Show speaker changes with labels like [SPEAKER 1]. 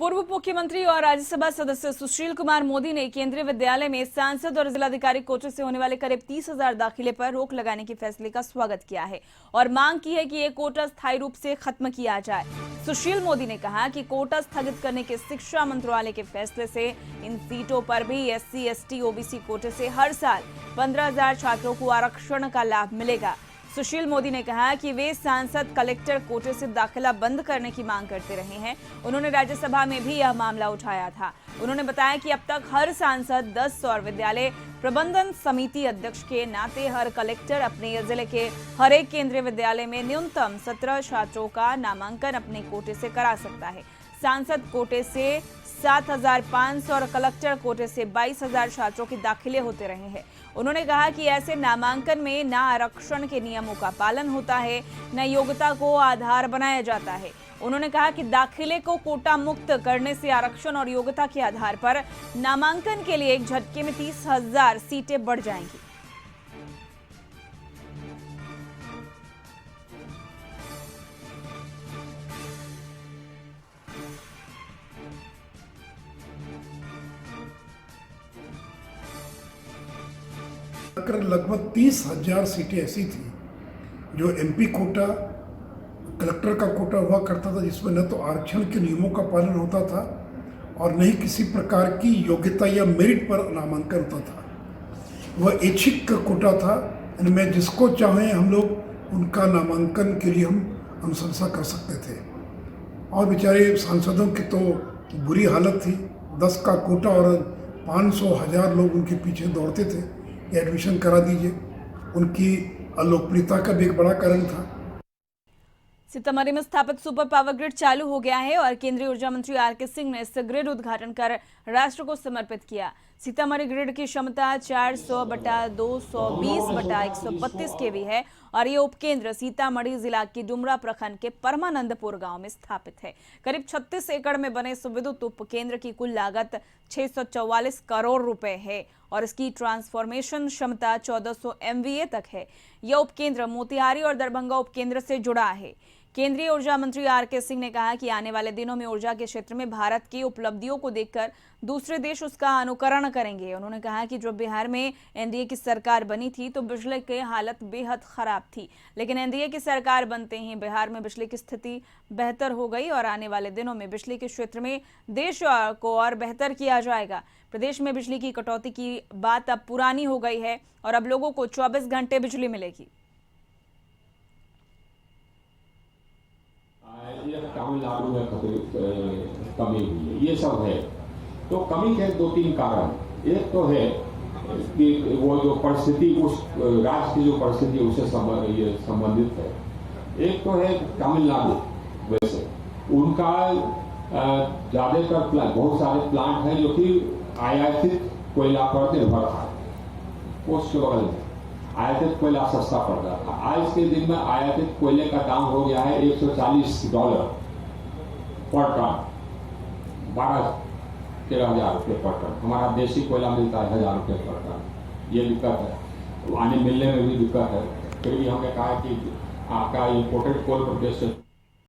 [SPEAKER 1] पूर्व मुख्यमंत्री और राज्यसभा सदस्य सुशील कुमार मोदी ने केंद्रीय विद्यालय में सांसद और जिलाधिकारी कोटे से होने वाले करीब 30,000 दाखिले पर रोक लगाने के फैसले का स्वागत किया है और मांग की है कि ये कोटा स्थायी रूप से खत्म किया जाए। सुशील मोदी ने कहा कि कोटा स्थगित करने के शिक्षा मंत्रालय के फैसले से इन सीटों पर भी SC, ST, OBC कोटे से हर साल 15,000 छात्रों को आरक्षण का लाभ मिलेगा। सुशील मोदी ने कहा कि वे सांसद कलेक्टर कोटे से दाखिला बंद करने की मांग करते रहे हैं। उन्होंने राज्यसभा में भी यह मामला उठाया था। उन्होंने बताया कि अब तक हर सांसद 10 और विद्यालय प्रबंधन समिति अध्यक्ष के नाते हर कलेक्टर अपने जिले के हर एक केंद्रीय विद्यालय में न्यूनतम 17 छात्रों का नामांकन अपने कोटे से करा सकता है। सांसद कोटे से 7,500 और कलेक्टर कोटे से 22,000 छात्रों के दाखिले होते रहे हैं। उन्होंने कहा कि ऐसे नामांकन में न आरक्षण के नियमों का पालन होता है, न योग्यता को आधार बनाया जाता है। उन्होंने कहा कि दाखिले को कोटा मुक्त करने से आरक्षण और योग्यता के आधार पर नामांकन के लिए एक झटके में 30,000 सीटें बढ़ जाएंगी।
[SPEAKER 2] लगभग 30,000 सीटें ऐसी थी जो MP कोटा, कलेक्टर का कोटा हुआ करता था, जिसमें न तो आरक्षण के नियमों का पालन होता था और न ही किसी प्रकार की योग्यता या मेरिट पर नामांकन होता था। वह ऐच्छिक कोटा था, इनमें जिसको चाहें हम लोग उनका नामांकन के लिए हम अनुशंसा कर सकते थे। और बेचारे सांसदों की तो बुरी हालत थी। 10 का कोटा और 500,000 लोग उनके पीछे दौड़ते थे, एडमिशन करा दीजिए। उनकी अलोकप्रियता का भी एक बड़ा कारण था।
[SPEAKER 1] सीतामढ़ी में स्थापित सुपर पावर ग्रिड चालू हो गया है और केंद्रीय ऊर्जा मंत्री RK सिंह ने इस ग्रिड उद्घाटन कर राष्ट्र को समर्पित किया। सीतामढ़ी ग्रिड की क्षमता 400/220/132 kV है और ये उपकेंद्र सीतामढ़ी जिला की डुमरा प्रखंड के परमानंदपुर गांव में स्थापित है। करीब 36 एकड़ में बने इस विद्युत उपकेंद्र की कुल लागत 644 करोड़ रुपए है और इसकी ट्रांसफॉर्मेशन क्षमता 1400 MVA तक है। यह उपकेंद्र मोतिहारी और दरभंगा उपकेंद्र से जुड़ा है। केंद्रीय ऊर्जा मंत्री RK सिंह ने कहा कि आने वाले दिनों में ऊर्जा के क्षेत्र में भारत की उपलब्धियों को देखकर दूसरे देश उसका अनुकरण करेंगे। उन्होंने कहा कि जब बिहार में NDA की सरकार बनी थी तो बिजली की हालत बेहद खराब थी, लेकिन NDA की सरकार बनते ही बिहार में बिजली की स्थिति बेहतर हो गई और आने वाले दिनों में बिजली के क्षेत्र में देश को और बेहतर किया जाएगा। प्रदेश में बिजली की कटौती की बात अब पुरानी हो गई है और अब लोगों को 24 घंटे बिजली मिलेगी।
[SPEAKER 3] तमिलनाडु में कमी हुई है, ये सब है। तो कमी के 2-3 कारण। एक तो है कि वो जो परिस्थिति उस राज्य की जो परिस्थिति उससे संबंधित है। एक तो है तमिलनाडु, वैसे उनका ज्यादातर बहुत सारे प्लांट हैं जो कि आयातित कोयला पर निर्भर था। पोस्ट के बगल में आयातित कोयला सस्ता पड़ रहा था। आज के दिन में आयातित कोयले का दाम हो गया है $140 पर टन, 12-13 हज़ार रुपये पर टन। हमारा देसी कोयला मिलता है 1,000 रुपये पर टन। ये दिक्कत है, मिलने में भी दिक्कत है। फिर भी हमने कहा कि आपका इम्पोर्टेड कोल प्रदेश से